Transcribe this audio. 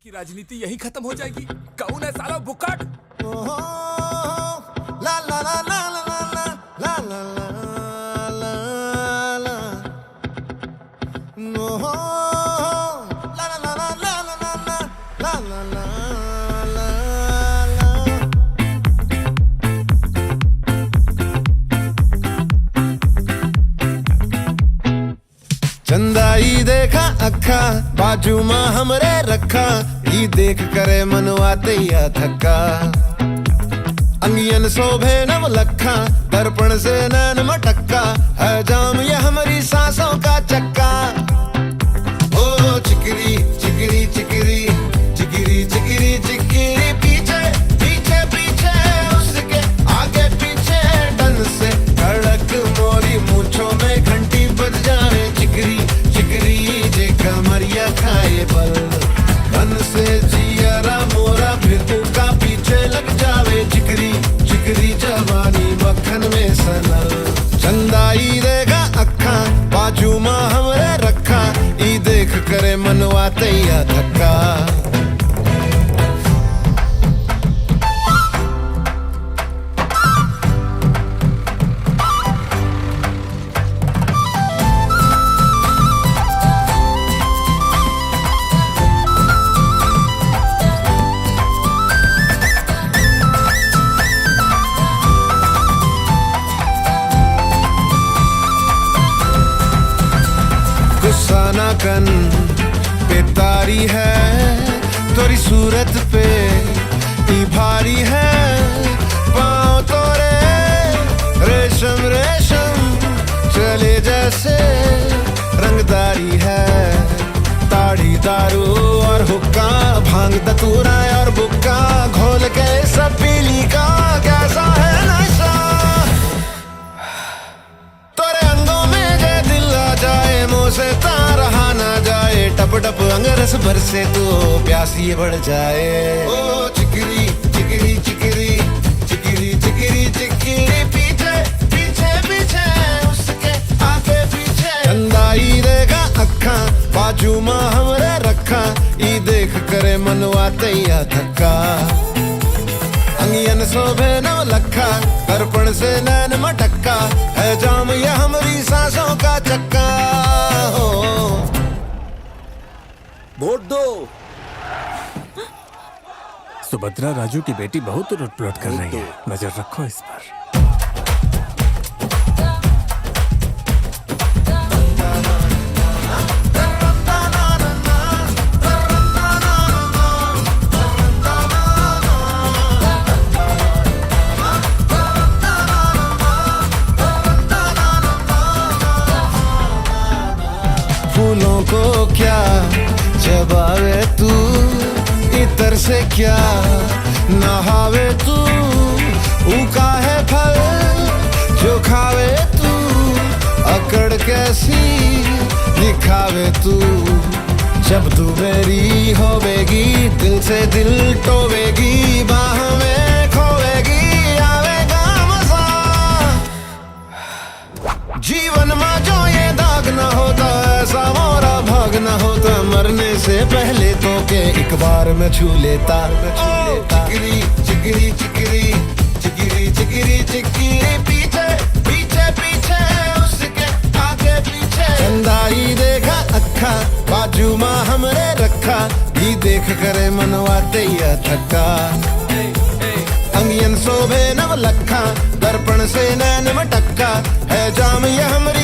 की राजनीति यही खत्म हो जाएगी। कौन है साला बुक्कट? ला ला ला ला ला ला ला ला ला ला नो ला ला ला ला ला ला ला ला ला चंदाई देखा अखा बाजू मां हमरे रखा ई देख करे मनवा तैया थका अंगियन शोभे नव लखा दर्पण से नैन मटक्का है जाम ये हमारी सांसों का चक्का ओ चिकरी चिकरी चिकरी चिकरी चिकरी चिकरी पीछे पीछे पीछे उसके आगे पीछे डन से धड़क मोरी मूंछों में घंटी बज जाए चिकरी चिकरी जे कमरिया खाए बल बन से जियरा मोरा फिर का पीछे लग जावे चिकरी चिकरी जवानी मक्खन में सनल चंदाई देगा अखा बाजू मां हमरे रखा ई देख करे मनवा तैया थका गुस्सा ना कन बेतारी है तोरी सूरत पे ई भारी है पाँव तोरे रेशम रेशम चले जैसे रंगदारी है ताड़ी दारू और हुक्का भांग दतूरा और बुक्का घोल के सब पीली का कैसा है नशा तोरे अंगों में जे दिल आ जाए मुँह से रहा ना जाए टप टप अंगरस भर से तो प्यासी बढ़ जाए ओ चिकरी चिकरी चिकरी चिकरी चिकरी चिकरी पीछे पीछे पीछे उसके आगे पीछे चंदाई देगा अखा बाजू मां हमरे रखा ई देख करे मनवा तैया थका अंगियन शोभे नव लखा दर्पण से नैन मटक्का है जाम ये हमारी सांसों का चक्का हो वोट दो। सुभद्रा राजू की बेटी बहुत उलट-पलट कर रही है, नजर रखो इस पर। फूलों को क्या चबावे तू इतर से क्या नहावे तू उका है फल जो खावे तू अकड़ कैसी दिखावे तू जब तू मेरी होवेगी दिल से दिल टोवेगी बाह में खोवेगी आवेगा मजा जीवन में जो ये दाग न होता ऐसा मोरा भाग न होता मरने से पहले तो के एक बार मैं छू लेता चिकरी चिकरी चिकरी चिकरी चिकरी चिकरी पीछे पीछे पीछे उसके आगे पीछे चंदाई देखा अखा बाजू मां हमरे रखा ई देख करे मनवा तैया थका अंगियन शोभे नव लखा दर्पण से नैन मटक्का है जाम ये हमारी